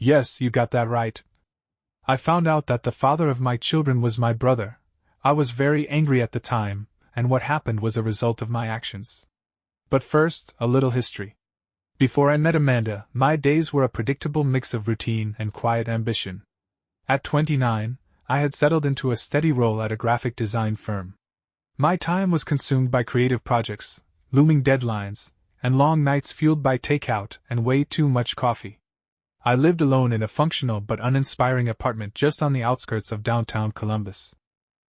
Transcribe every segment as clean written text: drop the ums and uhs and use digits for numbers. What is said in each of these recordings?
Yes, you got that right. I found out that the father of my children was my brother. I was very angry at the time, and what happened was a result of my actions. But first, a little history. Before I met Amanda, my days were a predictable mix of routine and quiet ambition. At 29, I had settled into a steady role at a graphic design firm. My time was consumed by creative projects, looming deadlines, and long nights fueled by takeout and way too much coffee. I lived alone in a functional but uninspiring apartment just on the outskirts of downtown Columbus.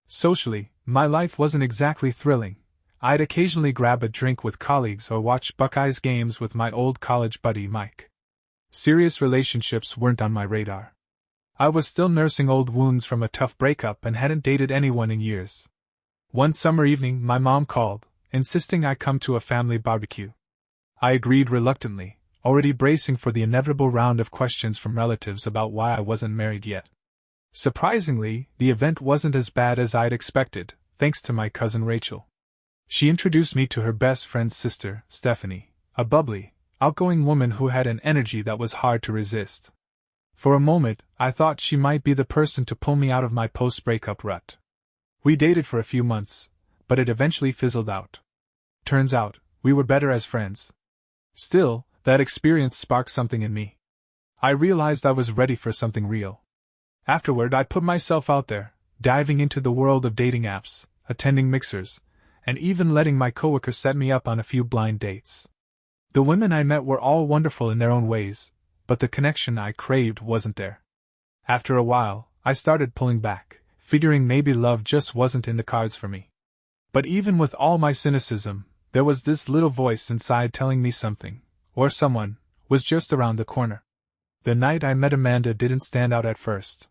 Socially, my life wasn't exactly thrilling. I'd occasionally grab a drink with colleagues or watch Buckeyes games with my old college buddy Mike. Serious relationships weren't on my radar. I was still nursing old wounds from a tough breakup and hadn't dated anyone in years. One summer evening, my mom called, insisting I come to a family barbecue. I agreed reluctantly, already bracing for the inevitable round of questions from relatives about why I wasn't married yet. Surprisingly, the event wasn't as bad as I'd expected, thanks to my cousin Rachel. She introduced me to her best friend's sister, Stephanie, a bubbly, outgoing woman who had an energy that was hard to resist. For a moment, I thought she might be the person to pull me out of my post-breakup rut. We dated for a few months, but it eventually fizzled out. Turns out, we were better as friends. Still, that experience sparked something in me. I realized I was ready for something real. Afterward, I put myself out there, diving into the world of dating apps, attending mixers, and even letting my coworkers set me up on a few blind dates. The women I met were all wonderful in their own ways, but the connection I craved wasn't there. After a while, I started pulling back, figuring maybe love just wasn't in the cards for me. But even with all my cynicism, there was this little voice inside telling me something, or someone, was just around the corner. The night I met Amanda didn't stand out at first.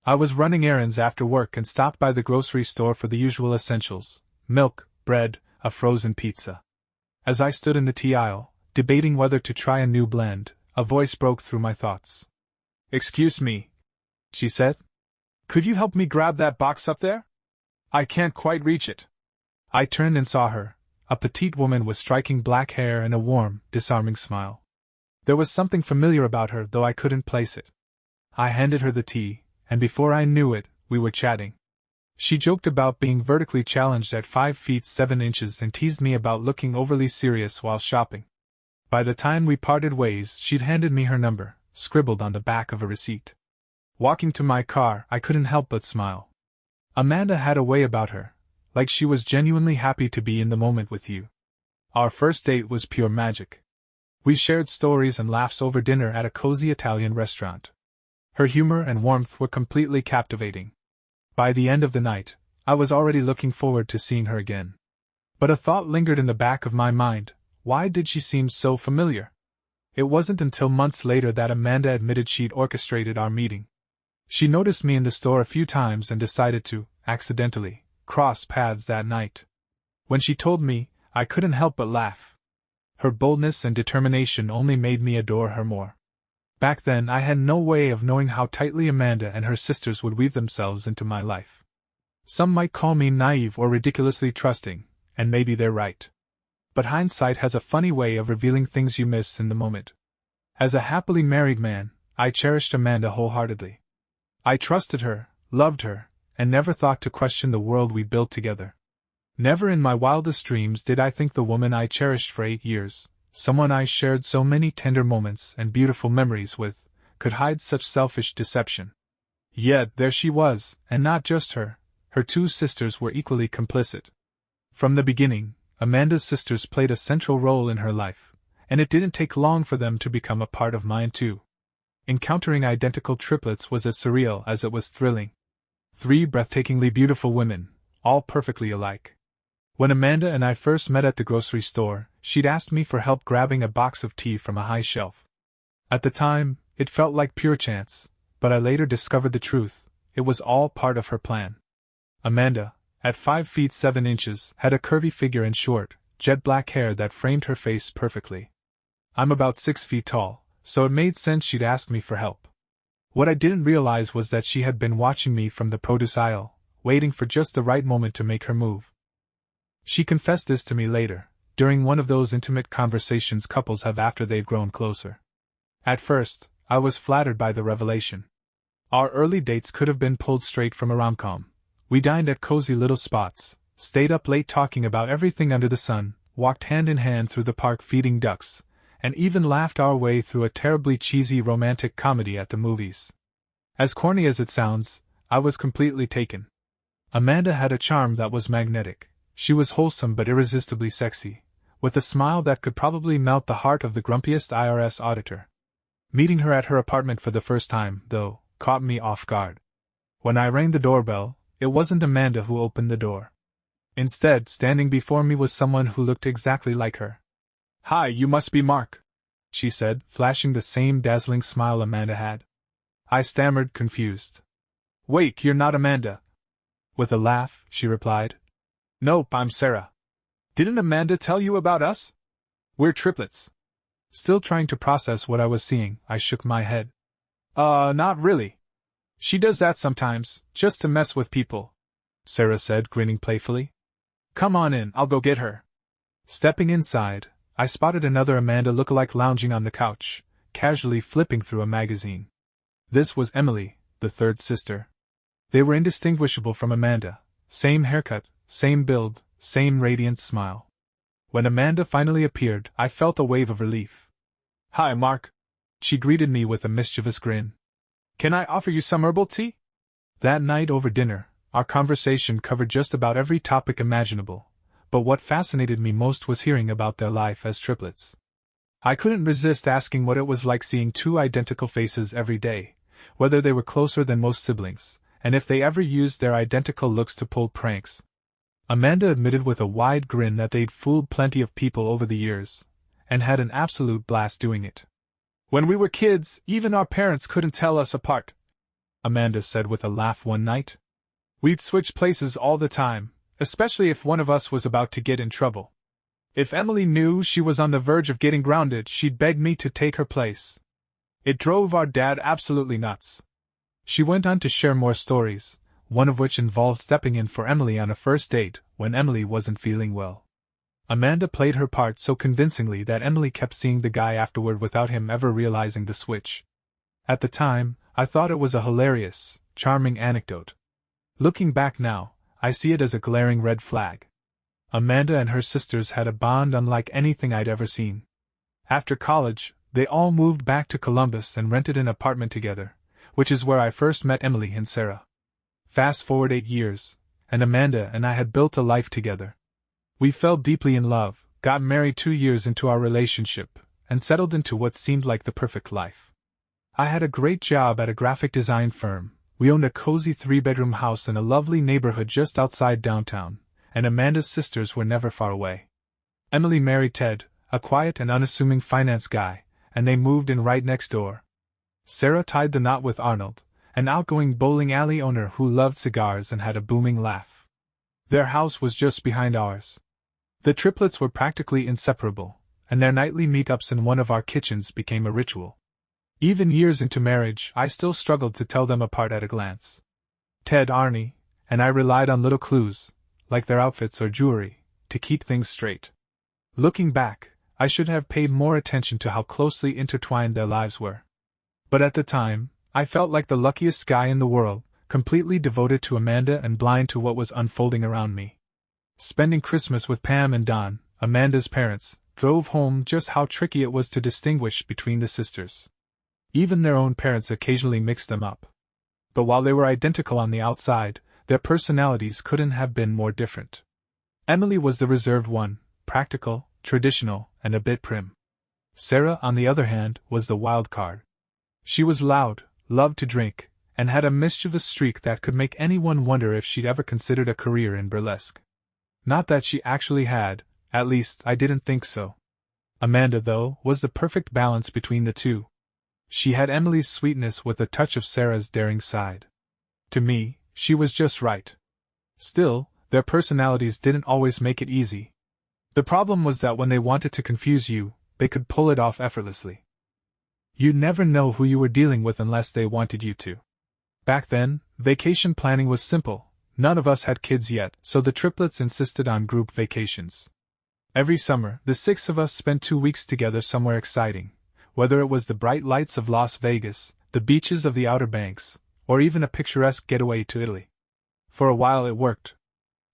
I was running errands after work and stopped by the grocery store for the usual essentials: milk, bread, a frozen pizza. As I stood in the tea aisle, debating whether to try a new blend, a voice broke through my thoughts. "Excuse me," she said. "Could you help me grab that box up there? I can't quite reach it." I turned and saw her, a petite woman with striking black hair and a warm, disarming smile. There was something familiar about her, though I couldn't place it. I handed her the tea, and before I knew it, we were chatting. She joked about being vertically challenged at 5 feet 7 inches and teased me about looking overly serious while shopping. By the time we parted ways, she'd handed me her number, scribbled on the back of a receipt. Walking to my car, I couldn't help but smile. Amanda had a way about her, like she was genuinely happy to be in the moment with you. Our first date was pure magic. We shared stories and laughs over dinner at a cozy Italian restaurant. Her humor and warmth were completely captivating. By the end of the night, I was already looking forward to seeing her again. But a thought lingered in the back of my mind: why did she seem so familiar? It wasn't until months later that Amanda admitted she'd orchestrated our meeting. She noticed me in the store a few times and decided to, accidentally, cross paths that night. When she told me, I couldn't help but laugh. Her boldness and determination only made me adore her more. Back then, I had no way of knowing how tightly Amanda and her sisters would weave themselves into my life. Some might call me naive or ridiculously trusting, and maybe they're right. But hindsight has a funny way of revealing things you miss in the moment. As a happily married man, I cherished Amanda wholeheartedly. I trusted her, loved her, and never thought to question the world we built together. Never in my wildest dreams did I think the woman I cherished for 8 years, someone I shared so many tender moments and beautiful memories with, could hide such selfish deception. Yet there she was, and not just her, her 2 sisters were equally complicit. From the beginning, Amanda's sisters played a central role in her life, and it didn't take long for them to become a part of mine too. Encountering identical triplets was as surreal as it was thrilling. 3 breathtakingly beautiful women, all perfectly alike. When Amanda and I first met at the grocery store, she'd asked me for help grabbing a box of tea from a high shelf. At the time, it felt like pure chance, but I later discovered the truth: it was all part of her plan. Amanda, at 5 feet 7 inches, had a curvy figure and short, jet-black hair that framed her face perfectly. I'm about 6 feet tall, so it made sense she'd ask me for help. What I didn't realize was that she had been watching me from the produce aisle, waiting for just the right moment to make her move. She confessed this to me later, during one of those intimate conversations couples have after they've grown closer. At first, I was flattered by the revelation. Our early dates could have been pulled straight from a rom-com. We dined at cozy little spots, stayed up late talking about everything under the sun, walked hand in hand through the park feeding ducks, and even laughed our way through a terribly cheesy romantic comedy at the movies. As corny as it sounds, I was completely taken. Amanda had a charm that was magnetic. She was wholesome but irresistibly sexy, with a smile that could probably melt the heart of the grumpiest IRS auditor. Meeting her at her apartment for the first time, though, caught me off guard. When I rang the doorbell, it wasn't Amanda who opened the door. Instead, standing before me was someone who looked exactly like her. "Hi, you must be Mark," she said, flashing the same dazzling smile Amanda had. I stammered, confused. "Wait, you're not Amanda." With a laugh, she replied. "Nope, I'm Sarah. Didn't Amanda tell you about us? We're triplets." Still trying to process what I was seeing, I shook my head. Not really. She does that sometimes, just to mess with people," Sarah said, grinning playfully. "Come on in, I'll go get her." Stepping inside, I spotted another Amanda lookalike lounging on the couch, casually flipping through a magazine. This was Emily, the third sister. They were indistinguishable from Amanda, same haircut, same build, same radiant smile. When Amanda finally appeared, I felt a wave of relief. "Hi, Mark." She greeted me with a mischievous grin. "Can I offer you some herbal tea?" That night over dinner, our conversation covered just about every topic imaginable, but what fascinated me most was hearing about their life as triplets. I couldn't resist asking what it was like seeing two identical faces every day, whether they were closer than most siblings, and if they ever used their identical looks to pull pranks. Amanda admitted with a wide grin that they'd fooled plenty of people over the years, and had an absolute blast doing it. "When we were kids, even our parents couldn't tell us apart," Amanda said with a laugh one night. "We'd switch places all the time, especially if one of us was about to get in trouble. If Emily knew she was on the verge of getting grounded, she'd beg me to take her place. It drove our dad absolutely nuts." She went on to share more stories, one of which involved stepping in for Emily on a first date when Emily wasn't feeling well. Amanda played her part so convincingly that Emily kept seeing the guy afterward without him ever realizing the switch. At the time, I thought it was a hilarious, charming anecdote. Looking back now, I see it as a glaring red flag. Amanda and her sisters had a bond unlike anything I'd ever seen. After college, they all moved back to Columbus and rented an apartment together, which is where I first met Emily and Sarah. Fast forward 8 years, and Amanda and I had built a life together. We fell deeply in love, got married 2 years into our relationship, and settled into what seemed like the perfect life. I had a great job at a graphic design firm, we owned a cozy 3-bedroom house in a lovely neighborhood just outside downtown, and Amanda's sisters were never far away. Emily married Ted, a quiet and unassuming finance guy, and they moved in right next door. Sarah tied the knot with Arnold, an outgoing bowling alley owner who loved cigars and had a booming laugh. Their house was just behind ours. The triplets were practically inseparable, and their nightly meetups in one of our kitchens became a ritual. Even years into marriage, I still struggled to tell them apart at a glance. Ted, Arnie, and I relied on little clues, like their outfits or jewelry, to keep things straight. Looking back, I should have paid more attention to how closely intertwined their lives were. But at the time, I felt like the luckiest guy in the world, completely devoted to Amanda and blind to what was unfolding around me. Spending Christmas with Pam and Don, Amanda's parents, drove home just how tricky it was to distinguish between the sisters. Even their own parents occasionally mixed them up. But while they were identical on the outside, their personalities couldn't have been more different. Emily was the reserved one, practical, traditional, and a bit prim. Sarah, on the other hand, was the wild card. She was loud, loved to drink, and had a mischievous streak that could make anyone wonder if she'd ever considered a career in burlesque. Not that she actually had, at least I didn't think so. Amanda, though, was the perfect balance between the two. She had Emily's sweetness with a touch of Sarah's daring side. To me, she was just right. Still, their personalities didn't always make it easy. The problem was that when they wanted to confuse you, they could pull it off effortlessly. You'd never know who you were dealing with unless they wanted you to. Back then, vacation planning was simple. None of us had kids yet, so the triplets insisted on group vacations. Every summer, the 6 of us spent 2 weeks together somewhere exciting, whether it was the bright lights of Las Vegas, the beaches of the Outer Banks, or even a picturesque getaway to Italy. For a while it worked.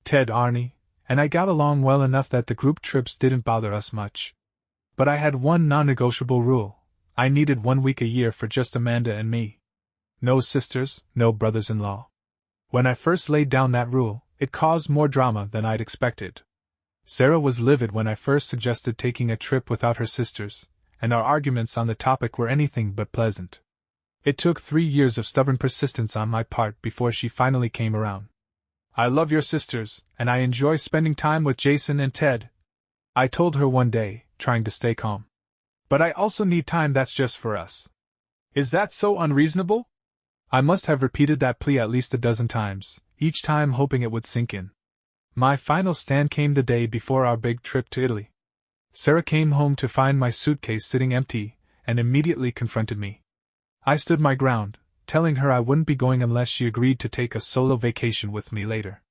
Ted, Arnie, and I got along well enough that the group trips didn't bother us much. But I had one non-negotiable rule. I needed 1 week a year for just Amanda and me. No sisters, no brothers-in-law. When I first laid down that rule, it caused more drama than I'd expected. Sarah was livid when I first suggested taking a trip without her sisters, and our arguments on the topic were anything but pleasant. It took 3 years of stubborn persistence on my part before she finally came around. "I love your sisters, and I enjoy spending time with Jason and Ted," I told her one day, trying to stay calm. "But I also need time that's just for us." "Is that so unreasonable?" I must have repeated that plea at least a dozen times, each time hoping it would sink in. My final stand came the day before our big trip to Italy. Sarah came home to find my suitcase sitting empty, and immediately confronted me. I stood my ground, telling her I wouldn't be going unless she agreed to take a solo vacation with me later.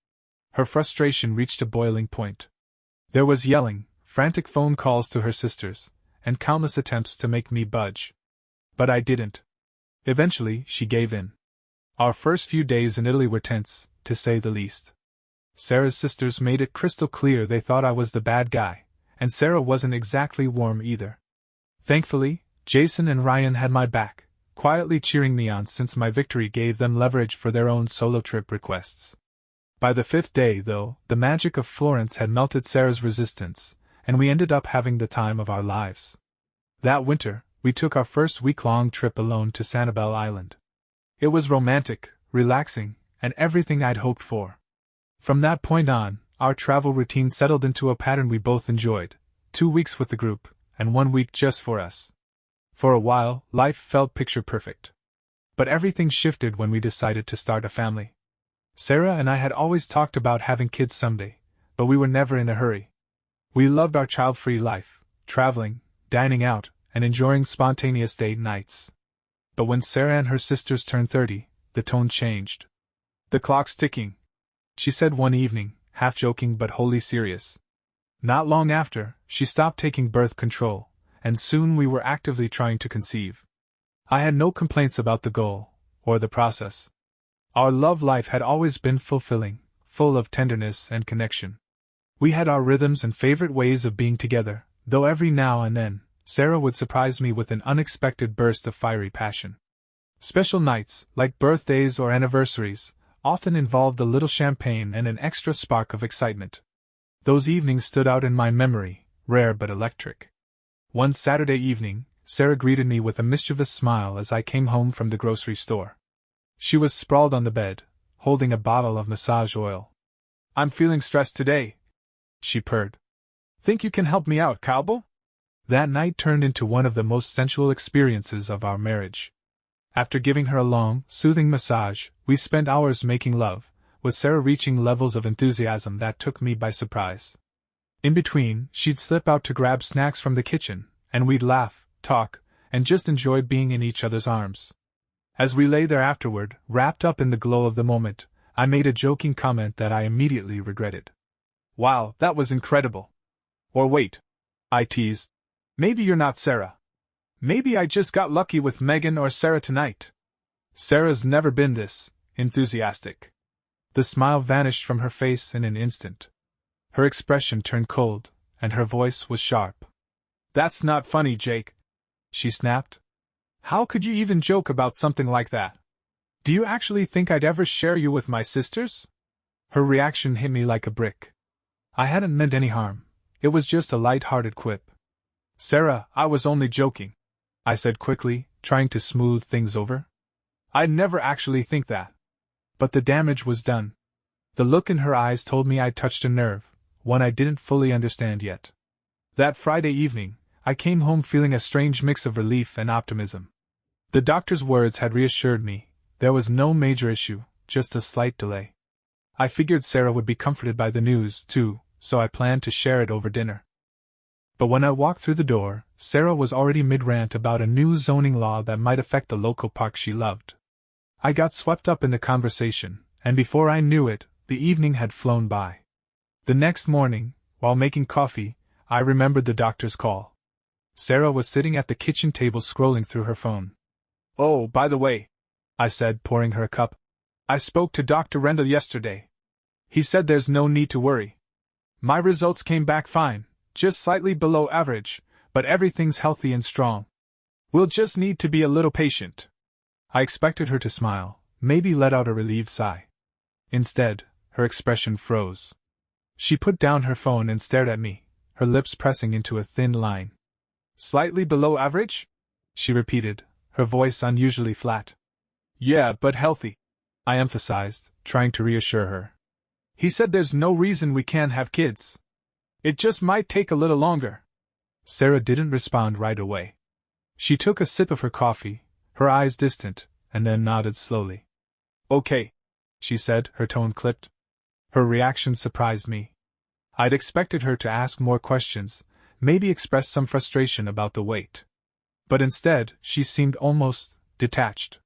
Her frustration reached a boiling point. There was yelling, frantic phone calls to her sisters, and countless attempts to make me budge. But I didn't. Eventually, she gave in. Our first few days in Italy were tense, to say the least. Sarah's sisters made it crystal clear they thought I was the bad guy, and Sarah wasn't exactly warm either. Thankfully, Jason and Ryan had my back, quietly cheering me on since my victory gave them leverage for their own solo trip requests. By the 5th day, though, the magic of Florence had melted Sarah's resistance, and we ended up having the time of our lives. That winter, we took our first week-long trip alone to Sanibel Island. It was romantic, relaxing, and everything I'd hoped for. From that point on, our travel routine settled into a pattern we both enjoyed: 2 weeks with the group, and 1 week just for us. For a while, life felt picture-perfect. But everything shifted when we decided to start a family. Sarah and I had always talked about having kids someday, but we were never in a hurry. We loved our child-free life, traveling, dining out, and enjoying spontaneous date nights. But when Sarah and her sisters turned 30, the tone changed. "The clock's ticking," she said one evening, half joking but wholly serious. Not long after, she stopped taking birth control, and soon we were actively trying to conceive. I had no complaints about the goal, or the process. Our love life had always been fulfilling, full of tenderness and connection. We had our rhythms and favorite ways of being together, though every now and then, Sarah would surprise me with an unexpected burst of fiery passion. Special nights, like birthdays or anniversaries, often involved a little champagne and an extra spark of excitement. Those evenings stood out in my memory, rare but electric. One Saturday evening, Sarah greeted me with a mischievous smile as I came home from the grocery store. She was sprawled on the bed, holding a bottle of massage oil. "I'm feeling stressed today," she purred. "Think you can help me out, cowboy?" That night turned into one of the most sensual experiences of our marriage. After giving her a long, soothing massage, we spent hours making love, with Sarah reaching levels of enthusiasm that took me by surprise. In between, she'd slip out to grab snacks from the kitchen, and we'd laugh, talk, and just enjoy being in each other's arms. As we lay there afterward, wrapped up in the glow of the moment, I made a joking comment that I immediately regretted. "Wow, that was incredible." "Or wait," I teased. "Maybe you're not Sarah. Maybe I just got lucky with Megan or Sarah tonight." Sarah's never been this enthusiastic. The smile vanished from her face in an instant. Her expression turned cold, and her voice was sharp. "That's not funny, Jake," she snapped. "How could you even joke about something like that? Do you actually think I'd ever share you with my sisters?" Her reaction hit me like a brick. I hadn't meant any harm. It was just a light-hearted quip. "Sarah, I was only joking," I said quickly, trying to smooth things over. "I'd never actually think that." But the damage was done. The look in her eyes told me I'd touched a nerve, one I didn't fully understand yet. That Friday evening, I came home feeling a strange mix of relief and optimism. The doctor's words had reassured me. There was no major issue, just a slight delay. I figured Sarah would be comforted by the news, too, so I planned to share it over dinner. But when I walked through the door, Sarah was already mid-rant about a new zoning law that might affect the local park she loved. I got swept up in the conversation, and before I knew it, the evening had flown by. The next morning, while making coffee, I remembered the doctor's call. Sarah was sitting at the kitchen table scrolling through her phone. "Oh, by the way," I said, pouring her a cup, "I spoke to Dr. Rendell yesterday. He said there's no need to worry. My results came back fine, just slightly below average, but everything's healthy and strong. We'll just need to be a little patient." I expected her to smile, maybe let out a relieved sigh. Instead, her expression froze. She put down her phone and stared at me, her lips pressing into a thin line. "Slightly below average?" she repeated, her voice unusually flat. "Yeah, but healthy," I emphasized, trying to reassure her. "He said there's no reason we can't have kids. It just might take a little longer." Sarah didn't respond right away. She took a sip of her coffee, her eyes distant, and then nodded slowly. "Okay," she said, her tone clipped. Her reaction surprised me. I'd expected her to ask more questions, maybe express some frustration about the wait. But instead, she seemed almost detached.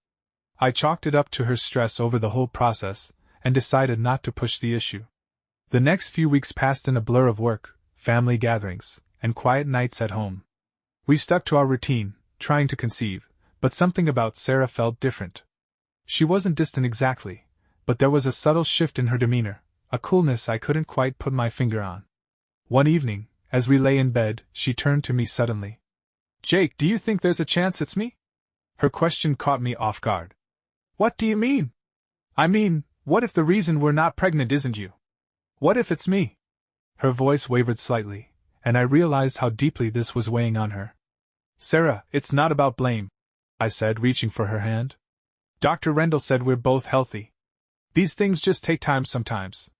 I chalked it up to her stress over the whole process, and decided not to push the issue. The next few weeks passed in a blur of work, family gatherings, and quiet nights at home. We stuck to our routine, trying to conceive, but something about Sarah felt different. She wasn't distant exactly, but there was a subtle shift in her demeanor, a coolness I couldn't quite put my finger on. One evening, as we lay in bed, she turned to me suddenly. "Jake, do you think there's a chance it's me?" Her question caught me off guard. "What do you mean?" "I mean, what if the reason we're not pregnant isn't you? What if it's me?" Her voice wavered slightly, and I realized how deeply this was weighing on her. "Sarah, it's not about blame," I said, reaching for her hand. "Dr. Rendell said we're both healthy. These things just take time sometimes."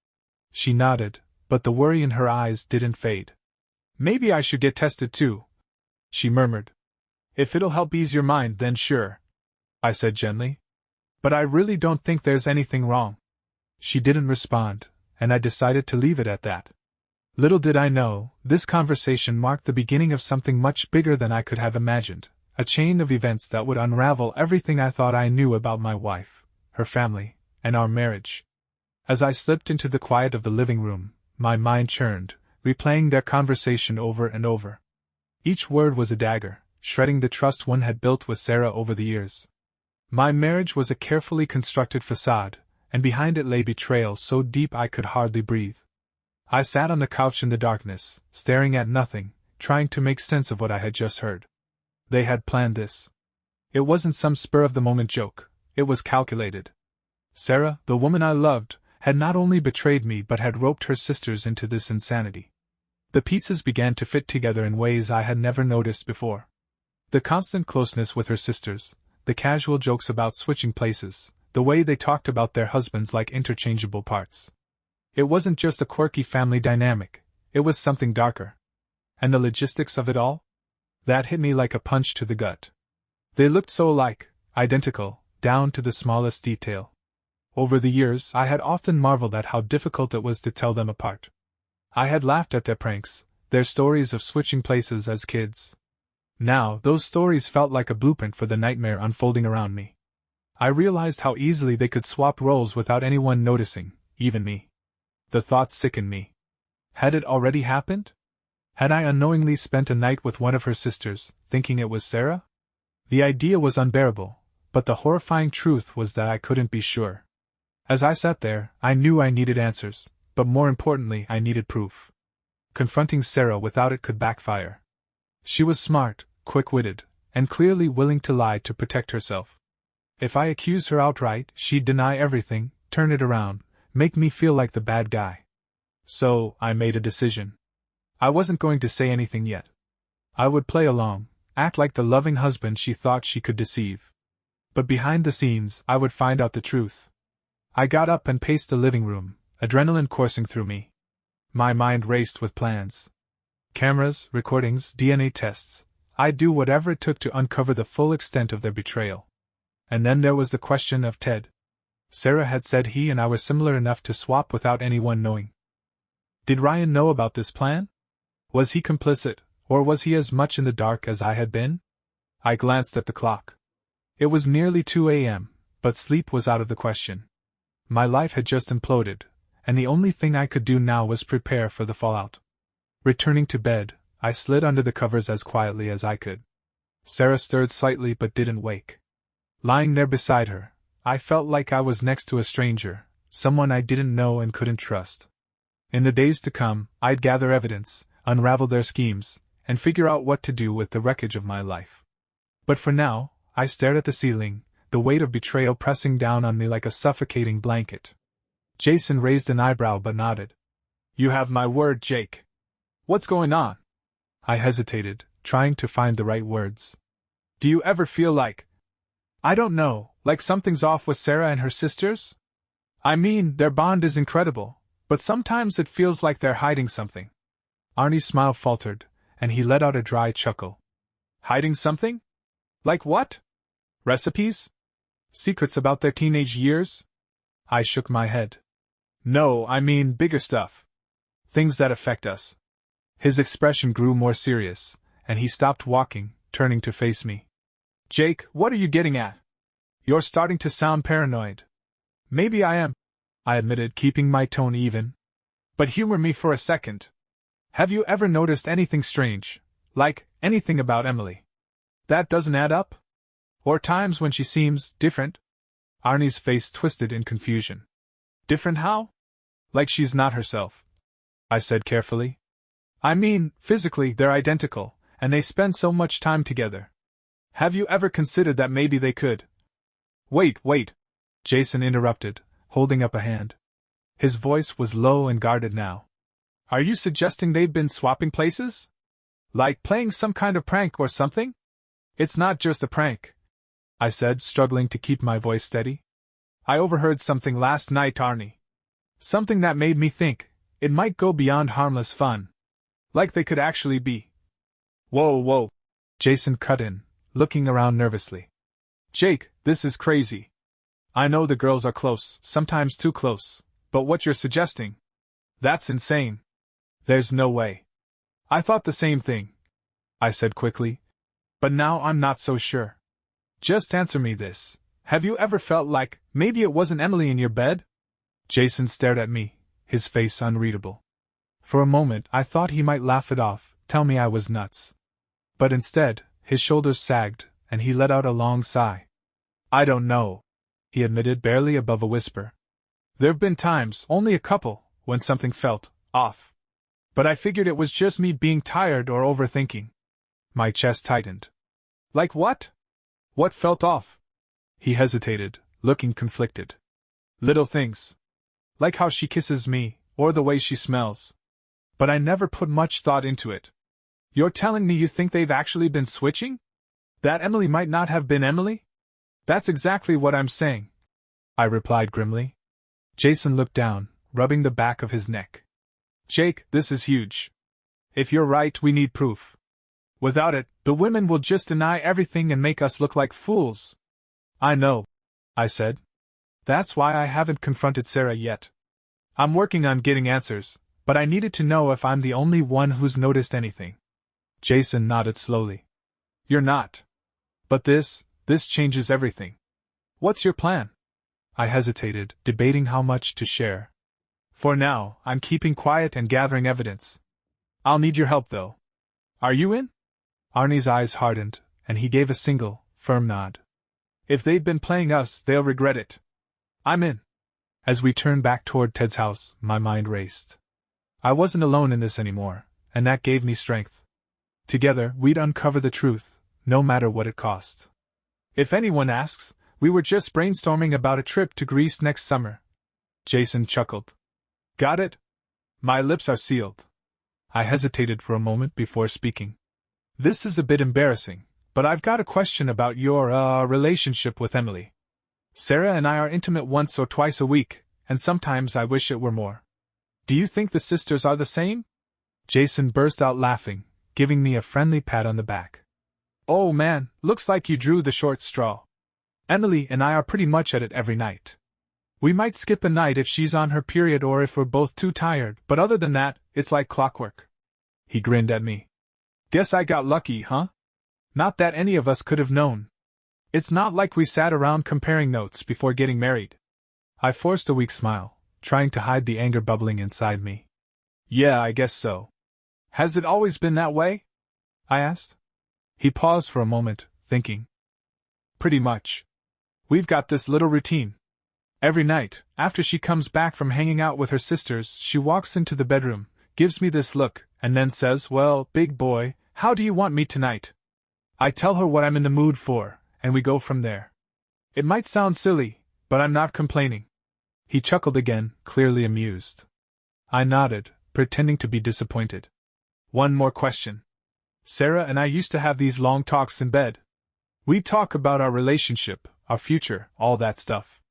She nodded, but the worry in her eyes didn't fade. "Maybe I should get tested too," she murmured. "If it'll help ease your mind, then sure," I said gently. "But I really don't think there's anything wrong." She didn't respond, and I decided to leave it at that. Little did I know, this conversation marked the beginning of something much bigger than I could have imagined, a chain of events that would unravel everything I thought I knew about my wife, her family, and our marriage. As I slipped into the quiet of the living room, my mind churned, replaying their conversation over and over. Each word was a dagger, shredding the trust one had built with Sarah over the years. My marriage was a carefully constructed facade, and behind it lay betrayal so deep I could hardly breathe. I sat on the couch in the darkness, staring at nothing, trying to make sense of what I had just heard. They had planned this. It wasn't some spur-of-the-moment joke, it was calculated. Sarah, the woman I loved, had not only betrayed me but had roped her sisters into this insanity. The pieces began to fit together in ways I had never noticed before. The constant closeness with her sisters, the casual jokes about switching places, the way they talked about their husbands like interchangeable parts. It wasn't just a quirky family dynamic, it was something darker. And the logistics of it all? That hit me like a punch to the gut. They looked so alike, identical, down to the smallest detail. Over the years, I had often marveled at how difficult it was to tell them apart. I had laughed at their pranks, their stories of switching places as kids. Now, those stories felt like a blueprint for the nightmare unfolding around me. I realized how easily they could swap roles without anyone noticing, even me. The thought sickened me. Had it already happened? Had I unknowingly spent a night with one of her sisters, thinking it was Sarah? The idea was unbearable, but the horrifying truth was that I couldn't be sure. As I sat there, I knew I needed answers, but more importantly, I needed proof. Confronting Sarah without it could backfire. She was smart, quick-witted, and clearly willing to lie to protect herself. If I accused her outright, she'd deny everything, turn it around, make me feel like the bad guy. So, I made a decision. I wasn't going to say anything yet. I would play along, act like the loving husband she thought she could deceive. But behind the scenes, I would find out the truth. I got up and paced the living room, adrenaline coursing through me. My mind raced with plans. Cameras, recordings, DNA tests. I'd do whatever it took to uncover the full extent of their betrayal. And then there was the question of Ted. Sarah had said he and I were similar enough to swap without anyone knowing. Did Ryan know about this plan? Was he complicit, or was he as much in the dark as I had been? I glanced at the clock. It was nearly 2 a.m., but sleep was out of the question. My life had just imploded, and the only thing I could do now was prepare for the fallout. Returning to bed, I slid under the covers as quietly as I could. Sarah stirred slightly but didn't wake. Lying there beside her, I felt like I was next to a stranger, someone I didn't know and couldn't trust. In the days to come, I'd gather evidence, unravel their schemes, and figure out what to do with the wreckage of my life. But for now, I stared at the ceiling, the weight of betrayal pressing down on me like a suffocating blanket. Jason raised an eyebrow but nodded. "You have my word, Jake. What's going on?" I hesitated, trying to find the right words. "Do you ever feel like... I don't know, like something's off with Sarah and her sisters? I mean, their bond is incredible, but sometimes it feels like they're hiding something." Arnie's smile faltered, and he let out a dry chuckle. "Hiding something? Like what? Recipes? Secrets about their teenage years?" I shook my head. "No, I mean bigger stuff. Things that affect us." His expression grew more serious, and he stopped walking, turning to face me. "Jake, what are you getting at? You're starting to sound paranoid." "Maybe I am," I admitted, keeping my tone even. "But humor me for a second. Have you ever noticed anything strange, like anything about Emily? That doesn't add up? Or times when she seems different?" Arnie's face twisted in confusion. "Different how? Like she's not herself," I said carefully. "I mean, physically they're identical, and they spend so much time together. Have you ever considered that maybe they could—" Wait, Jason interrupted, holding up a hand. His voice was low and guarded now. "Are you suggesting they've been swapping places? Like playing some kind of prank or something?" "It's not just a prank," I said, struggling to keep my voice steady. "I overheard something last night, Arnie. Something that made me think it might go beyond harmless fun. Like they could actually be—" Whoa, Jason cut in, looking around nervously. "Jake, this is crazy. I know the girls are close, sometimes too close, but what you're suggesting? That's insane. There's no way." "I thought the same thing," I said quickly. "But now I'm not so sure. Just answer me this. Have you ever felt like maybe it wasn't Emily in your bed?" Jason stared at me, his face unreadable. For a moment I thought he might laugh it off, tell me I was nuts. But instead, his shoulders sagged, and he let out a long sigh. "I don't know," he admitted, barely above a whisper. "There've been times, only a couple, when something felt off. But I figured it was just me being tired or overthinking." My chest tightened. "Like what? What felt off?" He hesitated, looking conflicted. "Little things. Like how she kisses me, or the way she smells. But I never put much thought into it." "You're telling me you think they've actually been switching? That Emily might not have been Emily?" "That's exactly what I'm saying," I replied grimly. Jason looked down, rubbing the back of his neck. "Jake, this is huge. If you're right, we need proof. Without it, the women will just deny everything and make us look like fools." "I know," I said. "That's why I haven't confronted Sarah yet. I'm working on getting answers, but I needed to know if I'm the only one who's noticed anything." Jason nodded slowly. "You're not. But this changes everything. What's your plan?" I hesitated, debating how much to share. "For now, I'm keeping quiet and gathering evidence. I'll need your help, though. Are you in?" Arnie's eyes hardened, and he gave a single, firm nod. "If they've been playing us, they'll regret it. I'm in." As we turned back toward Ted's house, my mind raced. I wasn't alone in this anymore, and that gave me strength. Together, we'd uncover the truth, no matter what it cost. "If anyone asks, we were just brainstorming about a trip to Greece next summer." Jason chuckled. "Got it?" My lips are sealed. I hesitated for a moment before speaking. "This is a bit embarrassing, but I've got a question about your, relationship with Emily. Sarah and I are intimate once or twice a week, and sometimes I wish it were more. Do you think the sisters are the same?" Jason burst out laughing, giving me a friendly pat on the back. "Oh man, looks like you drew the short straw. Emily and I are pretty much at it every night. We might skip a night if she's on her period or if we're both too tired, but other than that, it's like clockwork." He grinned at me. "Guess I got lucky, huh? Not that any of us could have known. It's not like we sat around comparing notes before getting married." I forced a weak smile, trying to hide the anger bubbling inside me. "Yeah, I guess so. Has it always been that way? I asked. He paused for a moment, thinking. Pretty much. We've got this little routine. Every night, after she comes back from hanging out with her sisters, she walks into the bedroom, gives me this look, and then says, "Well, big boy, how do you want me tonight?" I tell her what I'm in the mood for, and we go from there. It might sound silly, but I'm not complaining. He chuckled again, clearly amused. I nodded, pretending to be disappointed. One more question. Sarah and I used to have these long talks in bed. We'd talk about our relationship, our future, all that stuff.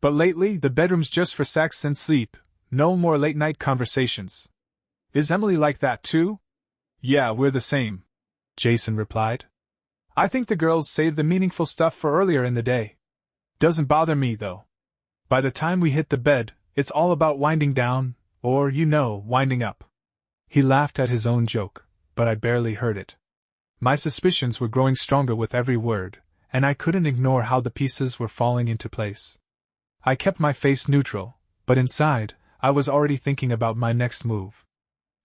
But lately, the bedroom's just for sex and sleep, no more late-night conversations. Is Emily like that too? Yeah, we're the same, Jason replied. I think the girls save the meaningful stuff for earlier in the day. Doesn't bother me, though. By the time we hit the bed, it's all about winding down, or, winding up. He laughed at his own joke, but I barely heard it. My suspicions were growing stronger with every word, and I couldn't ignore how the pieces were falling into place. I kept my face neutral, but inside, I was already thinking about my next move.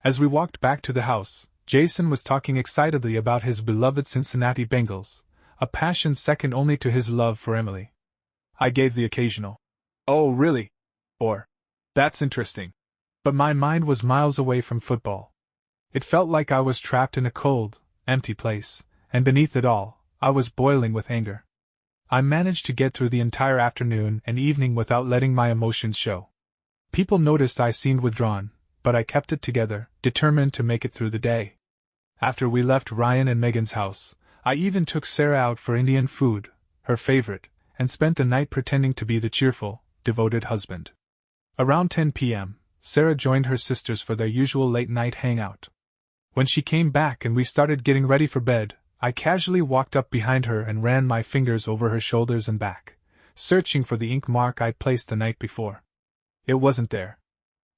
As we walked back to the house, Jason was talking excitedly about his beloved Cincinnati Bengals, a passion second only to his love for Emily. I gave the occasional, "Oh, really?" or, "That's interesting." But my mind was miles away from football. It felt like I was trapped in a cold, empty place, and beneath it all, I was boiling with anger. I managed to get through the entire afternoon and evening without letting my emotions show. People noticed I seemed withdrawn, but I kept it together, determined to make it through the day. After we left Ryan and Megan's house, I even took Sarah out for Indian food, her favorite, and spent the night pretending to be the cheerful, devoted husband. Around 10 p.m., Sarah joined her sisters for their usual late-night hangout. When she came back and we started getting ready for bed, I casually walked up behind her and ran my fingers over her shoulders and back, searching for the ink mark I'd placed the night before. It wasn't there.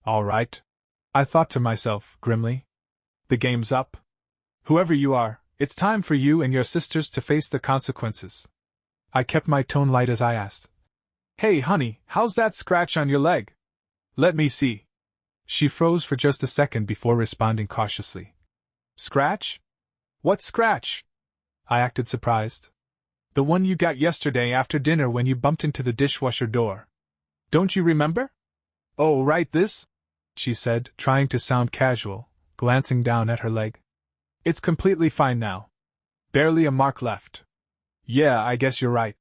All right, I thought to myself, grimly. The game's up. Whoever you are, it's time for you and your sisters to face the consequences. I kept my tone light as I asked, "Hey, honey, how's that scratch on your leg?" "Let me see." She froze for just a second before responding cautiously. "Scratch? What scratch?" I acted surprised. "The one you got yesterday after dinner when you bumped into the dishwasher door. Don't you remember?" "Oh, right, this?" she said, trying to sound casual, glancing down at her leg. "It's completely fine now. Barely a mark left." "Yeah, I guess you're right,"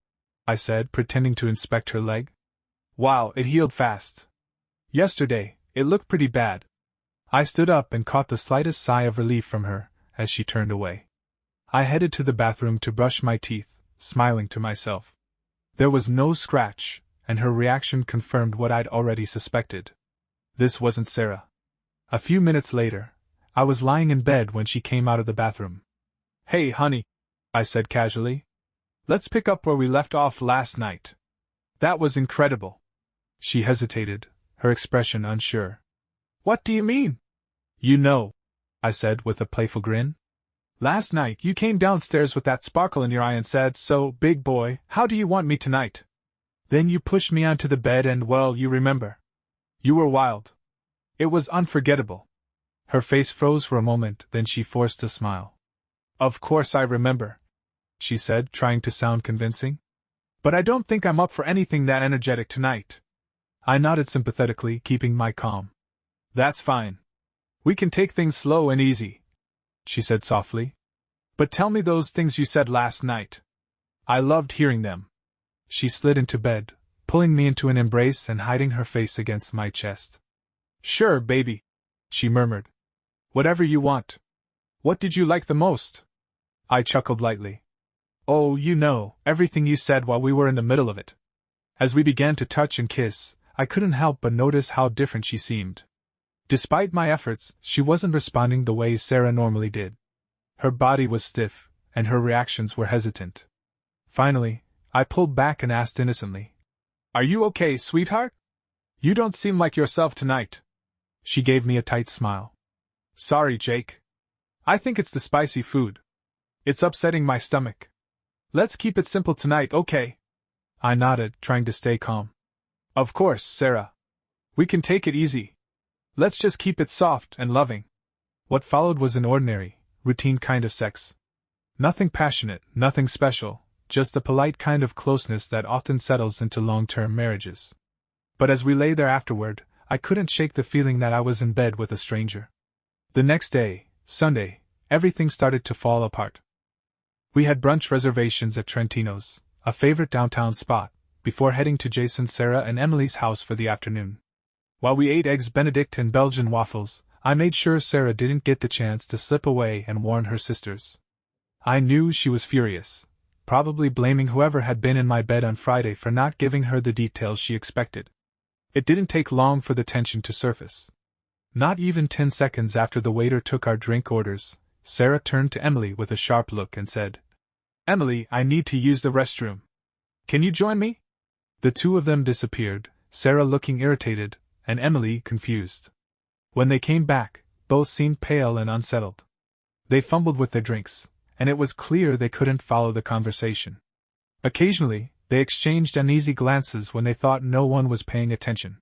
I said, pretending to inspect her leg. "Wow, it healed fast. Yesterday, it looked pretty bad." I stood up and caught the slightest sigh of relief from her, as she turned away. I headed to the bathroom to brush my teeth, smiling to myself. There was no scratch, and her reaction confirmed what I'd already suspected. This wasn't Sarah. A few minutes later, I was lying in bed when she came out of the bathroom. "Hey, honey," I said casually. "Let's pick up where we left off last night. That was incredible." She hesitated, her expression unsure. "What do you mean?" "You know," I said with a playful grin. "Last night you came downstairs with that sparkle in your eye and said, 'So, big boy, how do you want me tonight?' Then you pushed me onto the bed and, well, you remember. You were wild. It was unforgettable." Her face froze for a moment, then she forced a smile. "Of course I remember," she said, trying to sound convincing. "But I don't think I'm up for anything that energetic tonight." I nodded sympathetically, keeping my calm. "That's fine. We can take things slow and easy," she said softly. "But tell me those things you said last night. I loved hearing them." She slid into bed, pulling me into an embrace and hiding her face against my chest. "Sure, baby," she murmured. "Whatever you want. What did you like the most?" I chuckled lightly. "Oh, everything you said while we were in the middle of it." As we began to touch and kiss, I couldn't help but notice how different she seemed. Despite my efforts, she wasn't responding the way Sarah normally did. Her body was stiff, and her reactions were hesitant. Finally, I pulled back and asked innocently, "Are you okay, sweetheart? You don't seem like yourself tonight." She gave me a tight smile. "Sorry, Jake. I think it's the spicy food. It's upsetting my stomach. Let's keep it simple tonight, okay?" I nodded, trying to stay calm. "Of course, Sarah. We can take it easy. Let's just keep it soft and loving." What followed was an ordinary, routine kind of sex. Nothing passionate, nothing special, just the polite kind of closeness that often settles into long-term marriages. But as we lay there afterward, I couldn't shake the feeling that I was in bed with a stranger. The next day, Sunday, everything started to fall apart. We had brunch reservations at Trentino's, a favorite downtown spot, before heading to Jason, Sarah, and Emily's house for the afternoon. While we ate eggs Benedict and Belgian waffles, I made sure Sarah didn't get the chance to slip away and warn her sisters. I knew she was furious, probably blaming whoever had been in my bed on Friday for not giving her the details she expected. It didn't take long for the tension to surface. Not even 10 seconds after the waiter took our drink orders, Sarah turned to Emily with a sharp look and said, "Emily, I need to use the restroom. Can you join me?" The two of them disappeared, Sarah looking irritated, and Emily confused. When they came back, both seemed pale and unsettled. They fumbled with their drinks, and it was clear they couldn't follow the conversation. Occasionally, they exchanged uneasy glances when they thought no one was paying attention.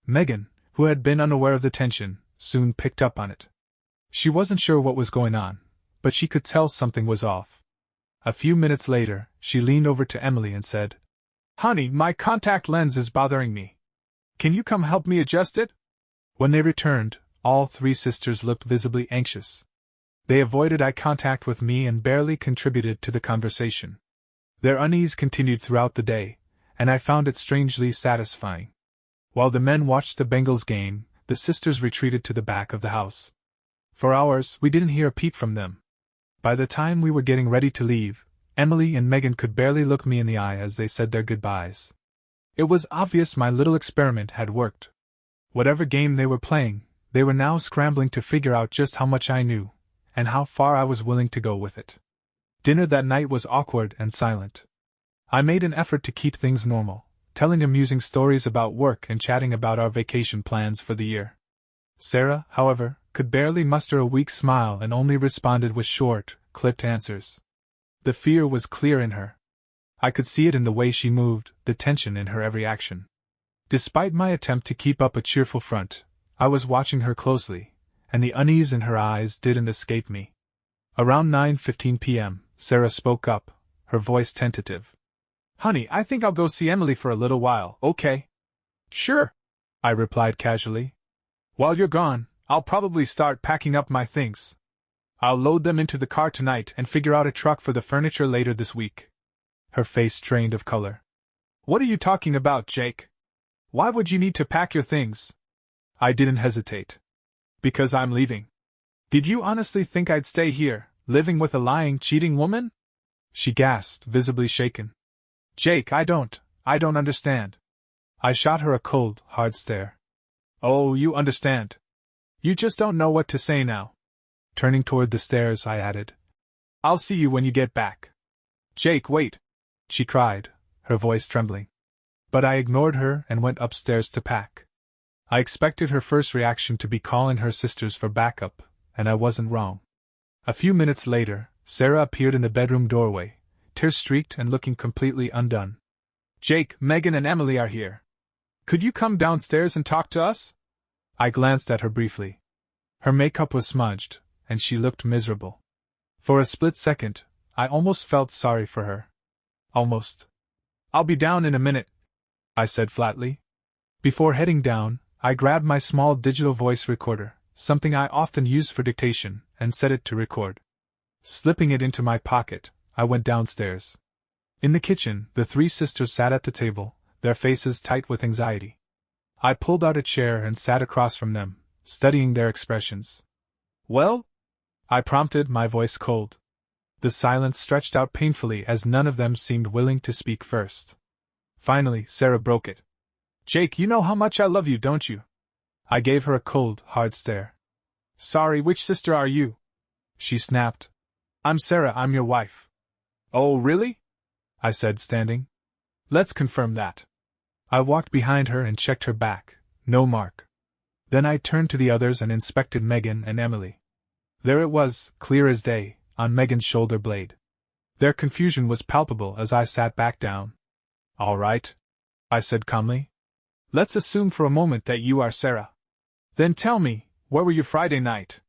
Megan, who had been unaware of the tension, soon picked up on it. She wasn't sure what was going on, but she could tell something was off. A few minutes later, she leaned over to Emily and said, "Honey, my contact lens is bothering me. Can you come help me adjust it?" When they returned, all three sisters looked visibly anxious. They avoided eye contact with me and barely contributed to the conversation. Their unease continued throughout the day, and I found it strangely satisfying. While the men watched the Bengals game, the sisters retreated to the back of the house. For hours, we didn't hear a peep from them. By the time we were getting ready to leave, Emily and Megan could barely look me in the eye as they said their goodbyes. It was obvious my little experiment had worked. Whatever game they were playing, they were now scrambling to figure out just how much I knew, and how far I was willing to go with it. Dinner that night was awkward and silent. I made an effort to keep things normal, telling amusing stories about work and chatting about our vacation plans for the year. Sarah, however, could barely muster a weak smile and only responded with short, clipped answers. The fear was clear in her. I could see it in the way she moved, the tension in her every action. Despite my attempt to keep up a cheerful front, I was watching her closely, and the unease in her eyes didn't escape me. Around 9:15 p.m., Sarah spoke up, her voice tentative. "Honey, I think I'll go see Emily for a little while, okay?" "Sure," I replied casually. "While you're gone, I'll probably start packing up my things. I'll load them into the car tonight and figure out a truck for the furniture later this week." Her face strained of color. "What are you talking about, Jake? Why would you need to pack your things?" I didn't hesitate. "Because I'm leaving." "Did you honestly think I'd stay here, living with a lying, cheating woman?" She gasped, visibly shaken. "Jake, I don't understand." I shot her a cold, hard stare. "Oh, you understand. You just don't know what to say now." Turning toward the stairs, I added, "I'll see you when you get back." "Jake, wait!" she cried, her voice trembling. But I ignored her and went upstairs to pack. I expected her first reaction to be calling her sisters for backup, and I wasn't wrong. A few minutes later, Sarah appeared in the bedroom doorway, tear-streaked and looking completely undone. "Jake, Megan and Emily are here. Could you come downstairs and talk to us?" I glanced at her briefly. Her makeup was smudged, and she looked miserable. For a split second, I almost felt sorry for her. Almost. "I'll be down in a minute," I said flatly. Before heading down, I grabbed my small digital voice recorder, something I often use for dictation, and set it to record. Slipping it into my pocket, I went downstairs. In the kitchen, the three sisters sat at the table, their faces tight with anxiety. I pulled out a chair and sat across from them, studying their expressions. "Well?" I prompted, my voice cold. The silence stretched out painfully as none of them seemed willing to speak first. Finally, Sarah broke it. "Jake, you know how much I love you, don't you?" I gave her a cold, hard stare. "Sorry, which sister are you?" she snapped. "I'm Sarah, I'm your wife." "Oh, really?" I said, standing. "Let's confirm that." I walked behind her and checked her back. No mark. Then I turned to the others and inspected Megan and Emily. There it was, clear as day, on Megan's shoulder blade. Their confusion was palpable as I sat back down. "All right," I said calmly. "Let's assume for a moment that you are Sarah. Then tell me, where were you Friday night?"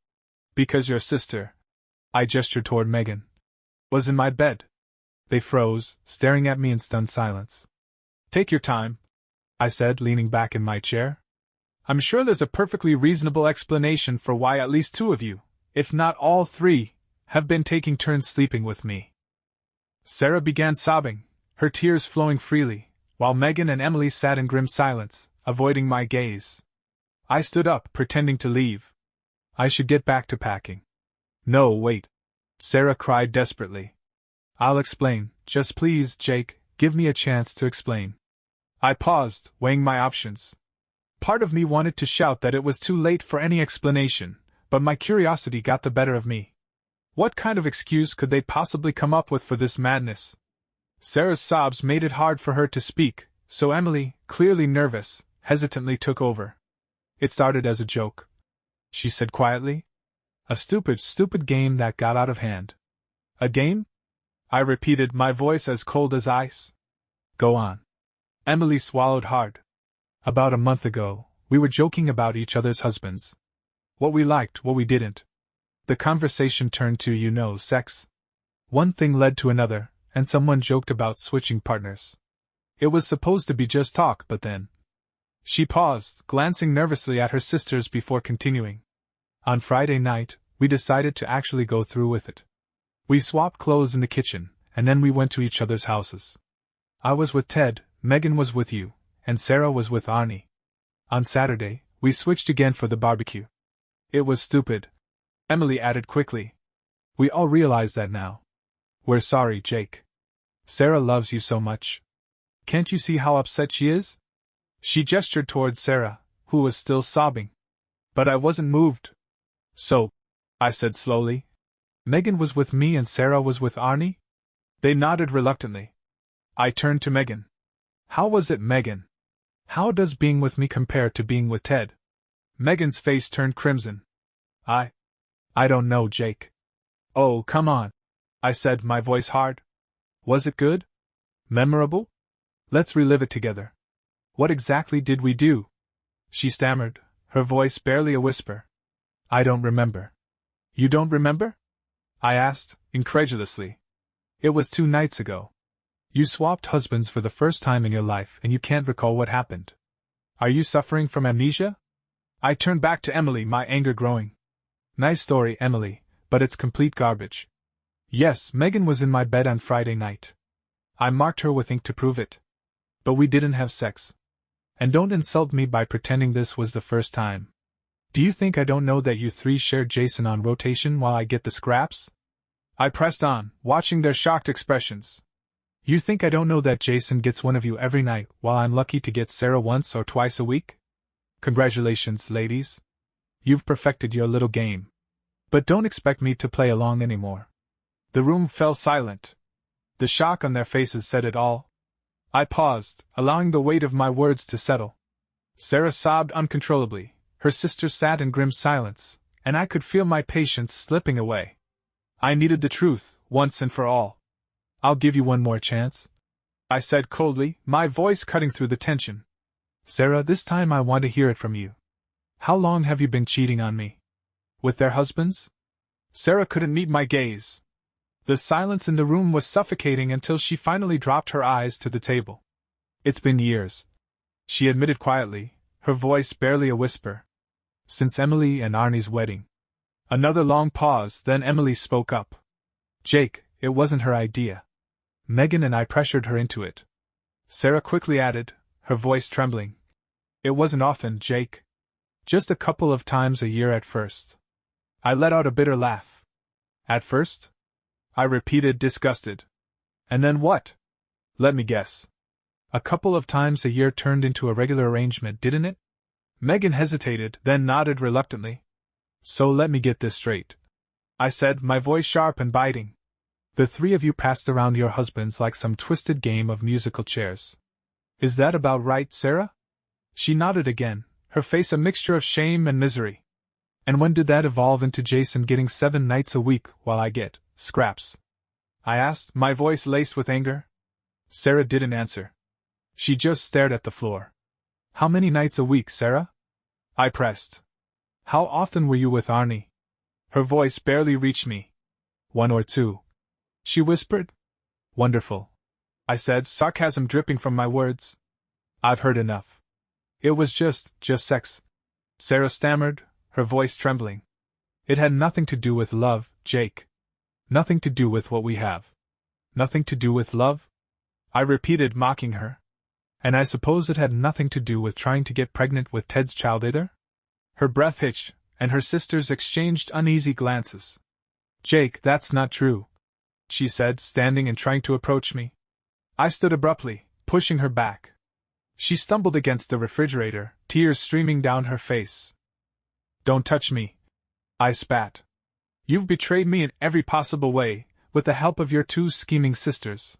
Because your sister, I gestured toward Megan, was in my bed. They froze, staring at me in stunned silence. Take your time, I said, leaning back in my chair. I'm sure there's a perfectly reasonable explanation for why at least two of you, if not all three, have been taking turns sleeping with me. Sarah began sobbing, her tears flowing freely, while Megan and Emily sat in grim silence, avoiding my gaze. I stood up, pretending to leave. I should get back to packing. No, wait. Sarah cried desperately. I'll explain, just please, Jake, give me a chance to explain. I paused, weighing my options. Part of me wanted to shout that it was too late for any explanation, but my curiosity got the better of me. What kind of excuse could they possibly come up with for this madness? Sarah's sobs made it hard for her to speak, so Emily, clearly nervous, hesitantly took over. It started as a joke, she said quietly. A stupid game that got out of hand. A game? I repeated, my voice as cold as ice. Go on. Emily swallowed hard. About a month ago, we were joking about each other's husbands. What we liked, what we didn't. The conversation turned to, sex. One thing led to another, and someone joked about switching partners. It was supposed to be just talk, but then. She paused, glancing nervously at her sisters before continuing. On Friday night, we decided to actually go through with it. We swapped clothes in the kitchen, and then we went to each other's houses. I was with Ted, Megan was with you, and Sarah was with Arnie. On Saturday, we switched again for the barbecue. It was stupid, Emily added quickly. We all realize that now. We're sorry, Jake. Sarah loves you so much. Can't you see how upset she is? She gestured towards Sarah, who was still sobbing. But I wasn't moved. So, I said slowly, Megan was with me and Sarah was with Arnie? They nodded reluctantly. I turned to Megan. How was it, Megan? How does being with me compare to being with Ted? Megan's face turned crimson. I don't know, Jake. Oh, come on, I said, my voice hard. Was it good? Memorable? Let's relive it together. What exactly did we do? She stammered, her voice barely a whisper. I don't remember. You don't remember? I asked, incredulously. It was 2 nights ago. You swapped husbands for the first time in your life and you can't recall what happened. Are you suffering from amnesia? I turned back to Emily, my anger growing. Nice story, Emily, but it's complete garbage. Yes, Megan was in my bed on Friday night. I marked her with ink to prove it. But we didn't have sex. And don't insult me by pretending this was the first time. Do you think I don't know that you 3 shared Jason on rotation while I get the scraps? I pressed on, watching their shocked expressions. You think I don't know that Jason gets one of you every night while I'm lucky to get Sarah once or twice a week? Congratulations, ladies. You've perfected your little game. But don't expect me to play along anymore. The room fell silent. The shock on their faces said it all. I paused, allowing the weight of my words to settle. Sarah sobbed uncontrollably. Her sister sat in grim silence, and I could feel my patience slipping away. I needed the truth, once and for all. I'll give you one more chance, I said coldly, my voice cutting through the tension. Sarah, this time I want to hear it from you. How long have you been cheating on me? With their husbands? Sarah couldn't meet my gaze. The silence in the room was suffocating until she finally dropped her eyes to the table. It's been years, she admitted quietly, her voice barely a whisper. Since Emily and Arnie's wedding. Another long pause, then Emily spoke up. Jake, it wasn't her idea. Megan and I pressured her into it. Sarah quickly added, her voice trembling. It wasn't often, Jake. Just a couple of times a year at first. I let out a bitter laugh. At first? I repeated, disgusted. And then what? Let me guess. A couple of times a year turned into a regular arrangement, didn't it? Megan hesitated, then nodded reluctantly. So let me get this straight, I said, my voice sharp and biting. The 3 of you passed around your husbands like some twisted game of musical chairs. Is that about right, Sarah? She nodded again, her face a mixture of shame and misery. And when did that evolve into Jason getting 7 nights a week while I get scraps? I asked, my voice laced with anger. Sarah didn't answer. She just stared at the floor. How many nights a week, Sarah? I pressed. How often were you with Arnie? Her voice barely reached me. 1 or 2. She whispered. Wonderful, I said, sarcasm dripping from my words. I've heard enough. It was just sex. Sarah stammered, her voice trembling. It had nothing to do with love, Jake. Nothing to do with what we have. Nothing to do with love? I repeated, mocking her. And I suppose it had nothing to do with trying to get pregnant with Ted's child either? Her breath hitched, and her sisters exchanged uneasy glances. Jake, that's not true, she said, standing and trying to approach me. I stood abruptly, pushing her back. She stumbled against the refrigerator, tears streaming down her face. Don't touch me, I spat. You've betrayed me in every possible way, with the help of your 2 scheming sisters.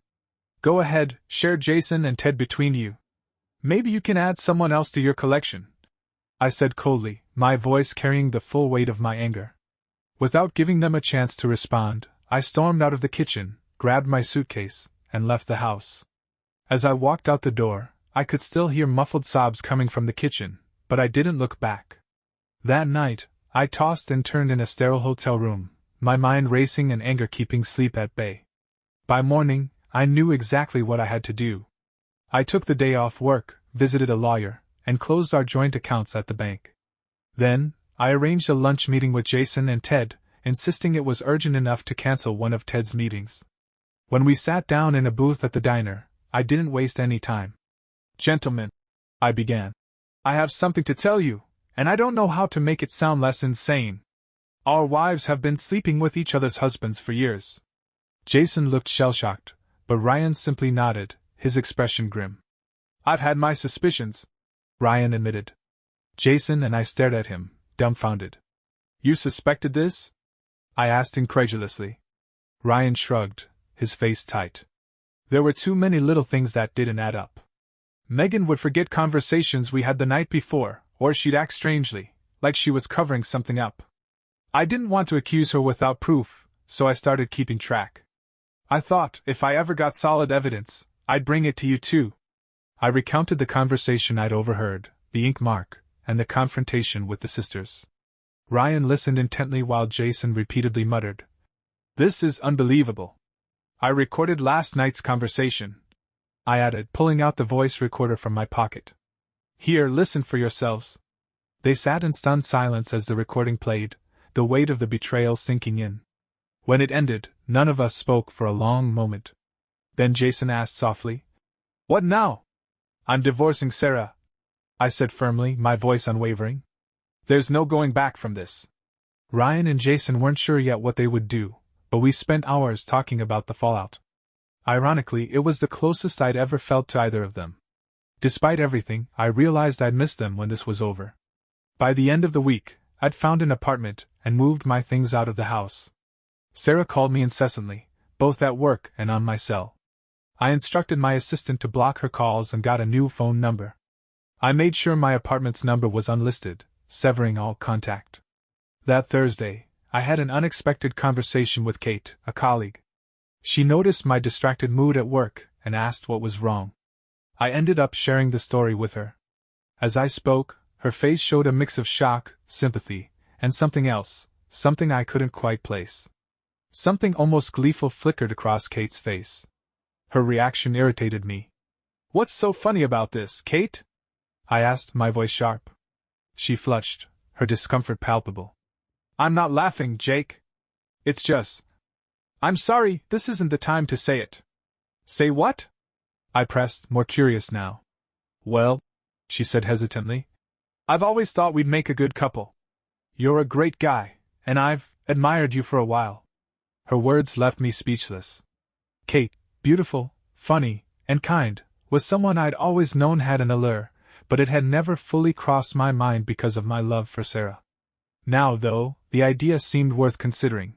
Go ahead, share Jason and Ted between you. Maybe you can add someone else to your collection, I said coldly, my voice carrying the full weight of my anger. Without giving them a chance to respond, I stormed out of the kitchen, grabbed my suitcase, and left the house. As I walked out the door, I could still hear muffled sobs coming from the kitchen, but I didn't look back. That night, I tossed and turned in a sterile hotel room, my mind racing and anger keeping sleep at bay. By morning, I knew exactly what I had to do. I took the day off work, visited a lawyer, and closed our joint accounts at the bank. Then, I arranged a lunch meeting with Jason and Ted, insisting it was urgent enough to cancel one of Ted's meetings. When we sat down in a booth at the diner, I didn't waste any time. Gentlemen, I began, I have something to tell you, and I don't know how to make it sound less insane. Our wives have been sleeping with each other's husbands for years. Jason looked shell-shocked, but Ryan simply nodded, his expression grim. I've had my suspicions, Ryan admitted. Jason and I stared at him, dumbfounded. You suspected this? I asked incredulously. Ryan shrugged, his face tight. There were too many little things that didn't add up. Megan would forget conversations we had the night before, or she'd act strangely, like she was covering something up. I didn't want to accuse her without proof, so I started keeping track. I thought, if I ever got solid evidence, I'd bring it to you too. I recounted the conversation I'd overheard, the ink mark, and the confrontation with the sisters. Ryan listened intently while Jason repeatedly muttered, This is unbelievable. I recorded last night's conversation, I added, pulling out the voice recorder from my pocket. Here, listen for yourselves. They sat in stunned silence as the recording played, the weight of the betrayal sinking in. When it ended, none of us spoke for a long moment. Then Jason asked softly, What now? I'm divorcing Sarah, I said firmly, my voice unwavering. There's no going back from this. Ryan and Jason weren't sure yet what they would do, but we spent hours talking about the fallout. Ironically, it was the closest I'd ever felt to either of them. Despite everything, I realized I'd miss them when this was over. By the end of the week, I'd found an apartment and moved my things out of the house. Sarah called me incessantly, both at work and on my cell. I instructed my assistant to block her calls and got a new phone number. I made sure my apartment's number was unlisted, severing all contact. That Thursday, I had an unexpected conversation with Kate, a colleague. She noticed my distracted mood at work and asked what was wrong. I ended up sharing the story with her. As I spoke, her face showed a mix of shock, sympathy, and something else, something I couldn't quite place. Something almost gleeful flickered across Kate's face. Her reaction irritated me. What's so funny about this, Kate? I asked, my voice sharp. She flushed, her discomfort palpable. I'm not laughing, Jake. It's just... I'm sorry, this isn't the time to say it. Say what? I pressed, more curious now. Well, she said hesitantly, I've always thought we'd make a good couple. You're a great guy, and I've admired you for a while. Her words left me speechless. Kate, beautiful, funny, and kind, was someone I'd always known had an allure, but it had never fully crossed my mind because of my love for Sarah. Now, though, the idea seemed worth considering.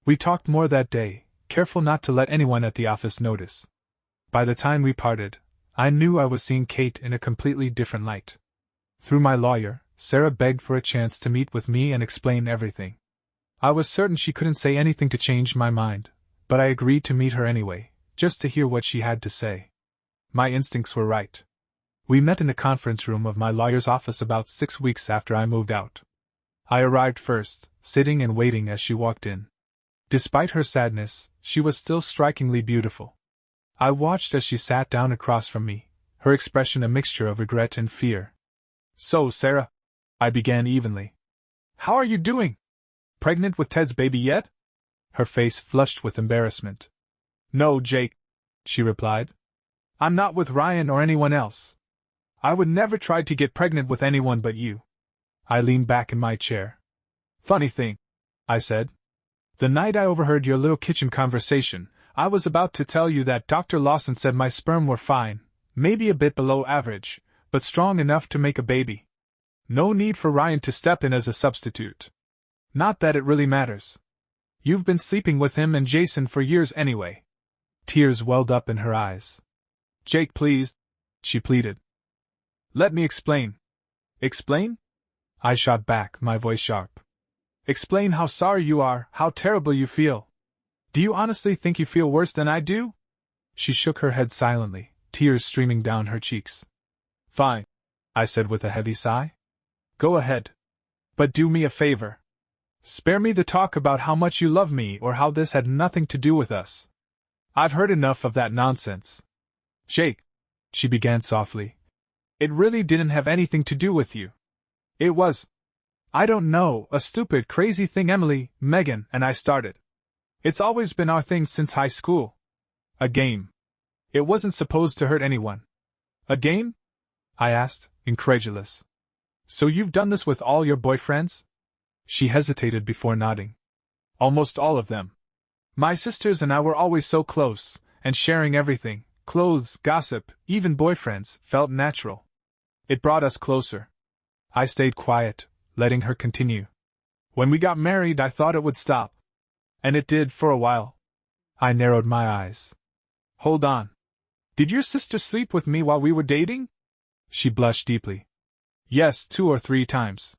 We talked more that day, careful not to let anyone at the office notice. By the time we parted, I knew I was seeing Kate in a completely different light. Through my lawyer, Sarah begged for a chance to meet with me and explain everything. I was certain she couldn't say anything to change my mind, but I agreed to meet her anyway, just to hear what she had to say. My instincts were right. We met in the conference room of my lawyer's office about 6 weeks after I moved out. I arrived first, sitting and waiting as she walked in. Despite her sadness, she was still strikingly beautiful. I watched as she sat down across from me, her expression a mixture of regret and fear. "So, Sarah," I began evenly. "How are you doing? Pregnant with Ted's baby yet?" Her face flushed with embarrassment. "No, Jake," she replied. "I'm not with Ryan or anyone else. I would never try to get pregnant with anyone but you." I leaned back in my chair. "Funny thing," I said. "The night I overheard your little kitchen conversation, I was about to tell you that Dr. Lawson said my sperm were fine, maybe a bit below average, but strong enough to make a baby. No need for Ryan to step in as a substitute. Not that it really matters. You've been sleeping with him and Jason for years anyway." Tears welled up in her eyes. "Jake, please," she pleaded. "Let me explain." "Explain?" I shot back, my voice sharp. "Explain how sorry you are, how terrible you feel. Do you honestly think you feel worse than I do?" She shook her head silently, tears streaming down her cheeks. "Fine," I said with a heavy sigh. "Go ahead. But do me a favor. Spare me the talk about how much you love me or how this had nothing to do with us. I've heard enough of that nonsense." "Jake," she began softly, "it really didn't have anything to do with you. It was, I don't know, a stupid, crazy thing Emily, Megan, and I started. It's always been our thing since high school. A game. It wasn't supposed to hurt anyone." "A game?" I asked, incredulous. "So you've done this with all your boyfriends?" She hesitated before nodding. "Almost all of them. My sisters and I were always so close, and sharing everything, clothes, gossip, even boyfriends, felt natural. It brought us closer." I stayed quiet, letting her continue. "When we got married, I thought it would stop. And it did for a while." I narrowed my eyes. "Hold on. Did your sister sleep with me while we were dating?" She blushed deeply. "Yes, 2 or 3 times.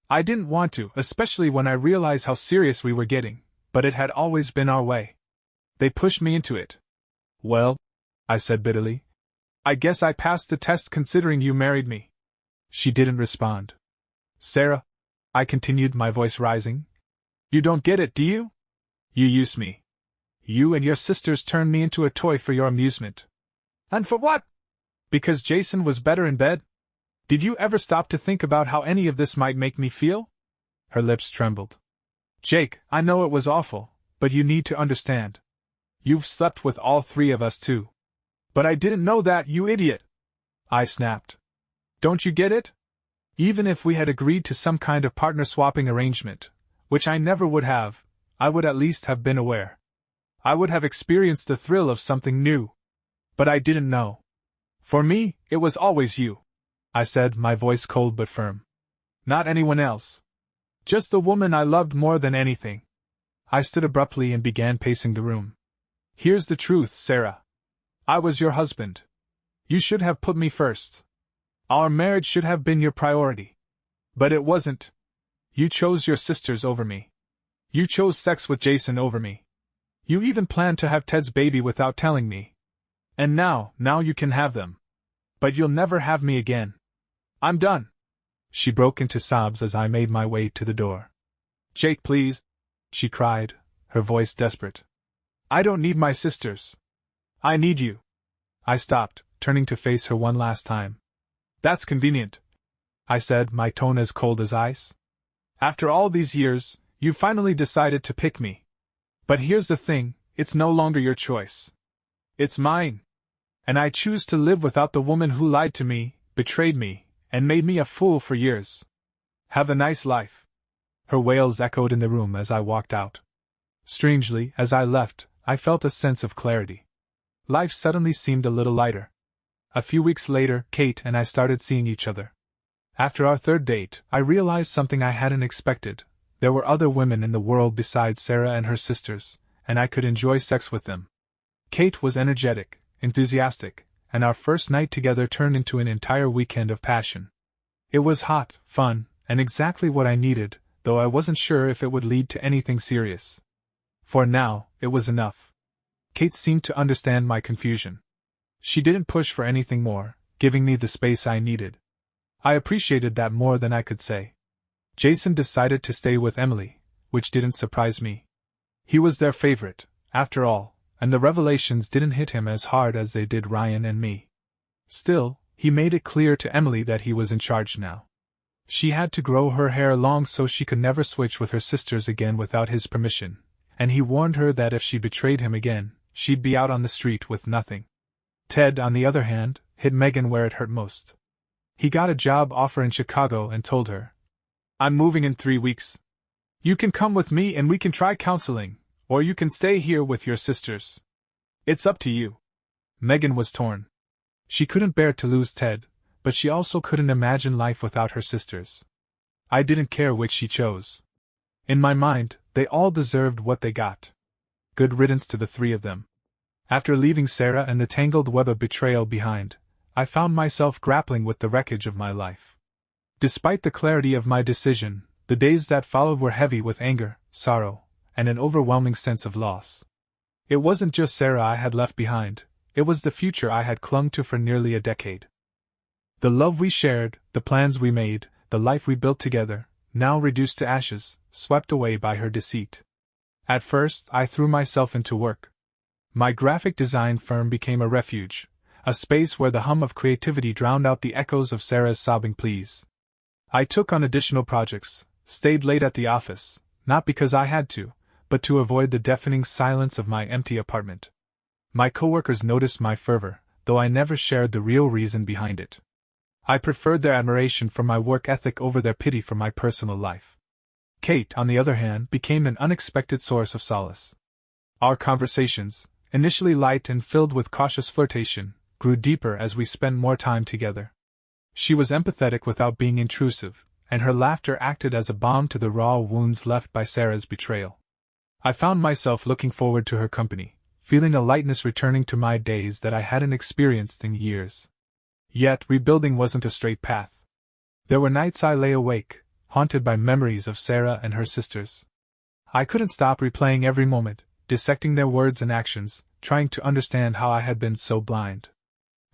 I didn't want to, especially when I realized how serious we were getting, but it had always been our way. They pushed me into it." "Well," I said bitterly, "I guess I passed the test considering you married me." She didn't respond. "Sarah," I continued, my voice rising, "you don't get it, do you? You used me. You and your sisters turned me into a toy for your amusement." "And for what? Because Jason was better in bed? Did you ever stop to think about how any of this might make me feel?" Her lips trembled. "Jake, I know it was awful, but you need to understand. You've slept with all 3 of us too." "But I didn't know that, you idiot!" I snapped. "Don't you get it? Even if we had agreed to some kind of partner-swapping arrangement, which I never would have, I would at least have been aware. I would have experienced the thrill of something new. But I didn't know. For me, it was always you," I said, my voice cold but firm. "Not anyone else. Just the woman I loved more than anything." I stood abruptly and began pacing the room. "Here's the truth, Sarah. I was your husband. You should have put me first. Our marriage should have been your priority. But it wasn't. You chose your sisters over me. You chose sex with Jason over me. You even planned to have Ted's baby without telling me. And now you can have them. But you'll never have me again. I'm done." She broke into sobs as I made my way to the door. "Jake, please," she cried, her voice desperate. "I don't need my sisters. I need you." I stopped, turning to face her one last time. "That's convenient," I said, my tone as cold as ice. "After all these years, you finally decided to pick me. But here's the thing, it's no longer your choice. It's mine. And I choose to live without the woman who lied to me, betrayed me, and made me a fool for years. Have a nice life." Her wails echoed in the room as I walked out. Strangely, as I left, I felt a sense of clarity. Life suddenly seemed a little lighter. A few weeks later, Kate and I started seeing each other. After our 3rd date, I realized something I hadn't expected. There were other women in the world besides Sarah and her sisters, and I could enjoy sex with them. Kate was energetic, enthusiastic, and our first night together turned into an entire weekend of passion. It was hot, fun, and exactly what I needed, though I wasn't sure if it would lead to anything serious. For now, it was enough. Kate seemed to understand my confusion. She didn't push for anything more, giving me the space I needed. I appreciated that more than I could say. Jason decided to stay with Emily, which didn't surprise me. He was their favorite, after all, and the revelations didn't hit him as hard as they did Ryan and me. Still, he made it clear to Emily that he was in charge now. She had to grow her hair long so she could never switch with her sisters again without his permission, and he warned her that if she betrayed him again, she'd be out on the street with nothing. Ted, on the other hand, hit Megan where it hurt most. He got a job offer in Chicago and told her, "I'm moving in 3 weeks. You can come with me and we can try counseling, or you can stay here with your sisters. It's up to you." Megan was torn. She couldn't bear to lose Ted, but she also couldn't imagine life without her sisters. I didn't care which she chose. In my mind, they all deserved what they got. Good riddance to the three of them. After leaving Sarah and the tangled web of betrayal behind, I found myself grappling with the wreckage of my life. Despite the clarity of my decision, the days that followed were heavy with anger, sorrow, and an overwhelming sense of loss. It wasn't just Sarah I had left behind, it was the future I had clung to for nearly a decade. The love we shared, the plans we made, the life we built together, now reduced to ashes, swept away by her deceit. At first, I threw myself into work. My graphic design firm became a refuge, a space where the hum of creativity drowned out the echoes of Sarah's sobbing pleas. I took on additional projects, stayed late at the office, not because I had to, but to avoid the deafening silence of my empty apartment. My coworkers noticed my fervor, though I never shared the real reason behind it. I preferred their admiration for my work ethic over their pity for my personal life. Kate, on the other hand, became an unexpected source of solace. Our conversations, initially light and filled with cautious flirtation, grew deeper as we spent more time together. She was empathetic without being intrusive, and her laughter acted as a balm to the raw wounds left by Sarah's betrayal. I found myself looking forward to her company, feeling a lightness returning to my days that I hadn't experienced in years. Yet rebuilding wasn't a straight path. There were nights I lay awake, haunted by memories of Sarah and her sisters. I couldn't stop replaying every moment, dissecting their words and actions, trying to understand how I had been so blind.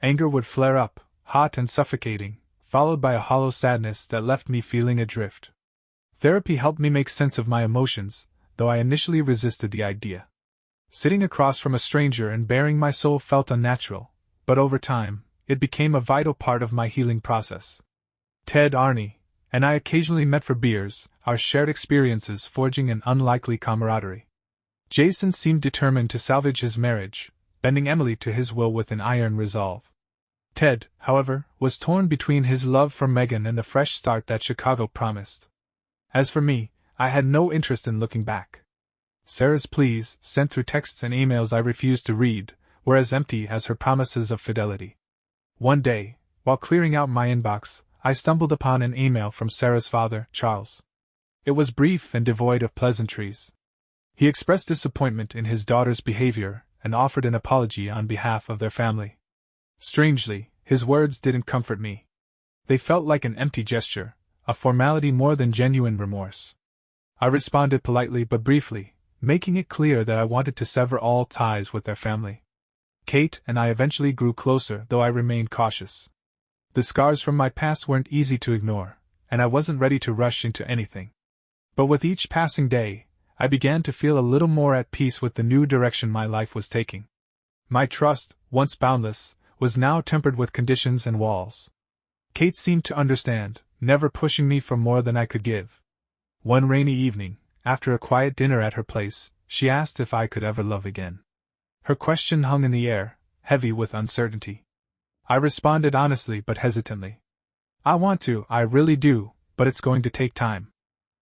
Anger would flare up, hot and suffocating, followed by a hollow sadness that left me feeling adrift. Therapy helped me make sense of my emotions, though I initially resisted the idea. Sitting across from a stranger and baring my soul felt unnatural, but over time, it became a vital part of my healing process. Ted, Arnie, and I occasionally met for beers, our shared experiences forging an unlikely camaraderie. Jason seemed determined to salvage his marriage, bending Emily to his will with an iron resolve. Ted, however, was torn between his love for Megan and the fresh start that Chicago promised. As for me, I had no interest in looking back. Sarah's pleas, sent through texts and emails I refused to read, were as empty as her promises of fidelity. One day, while clearing out my inbox, I stumbled upon an email from Sarah's father, Charles. It was brief and devoid of pleasantries. He expressed disappointment in his daughter's behavior and offered an apology on behalf of their family. Strangely, his words didn't comfort me. They felt like an empty gesture, a formality more than genuine remorse. I responded politely but briefly, making it clear that I wanted to sever all ties with their family. Kate and I eventually grew closer, though I remained cautious. The scars from my past weren't easy to ignore, and I wasn't ready to rush into anything. But with each passing day, I began to feel a little more at peace with the new direction my life was taking. My trust, once boundless, was now tempered with conditions and walls. Kate seemed to understand, never pushing me for more than I could give. One rainy evening, after a quiet dinner at her place, she asked if I could ever love again. Her question hung in the air, heavy with uncertainty. I responded honestly but hesitantly. I want to, I really do, but it's going to take time.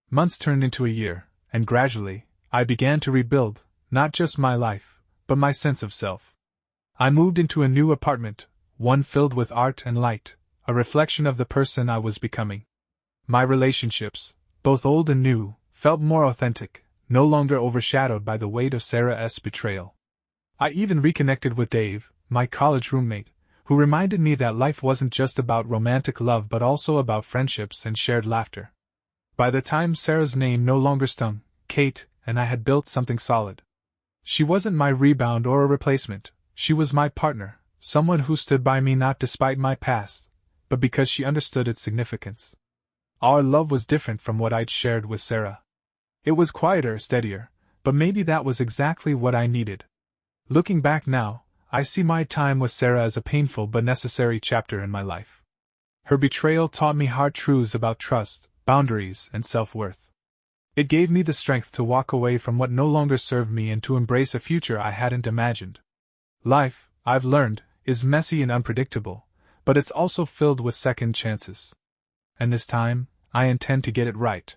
Months turned into a year, and gradually, I began to rebuild, not just my life, but my sense of self. I moved into a new apartment, one filled with art and light, a reflection of the person I was becoming. My relationships, both old and new, felt more authentic, no longer overshadowed by the weight of Sarah's betrayal. I even reconnected with Dave, my college roommate, who reminded me that life wasn't just about romantic love but also about friendships and shared laughter. By the time Sarah's name no longer stung, Kate and I had built something solid. She wasn't my rebound or a replacement, she was my partner, someone who stood by me not despite my past, but because she understood its significance. Our love was different from what I'd shared with Sarah. It was quieter, steadier, but maybe that was exactly what I needed. Looking back now, I see my time with Sarah as a painful but necessary chapter in my life. Her betrayal taught me hard truths about trust, boundaries, and self-worth. It gave me the strength to walk away from what no longer served me and to embrace a future I hadn't imagined. Life, I've learned, is messy and unpredictable, but it's also filled with second chances. And this time, I intend to get it right.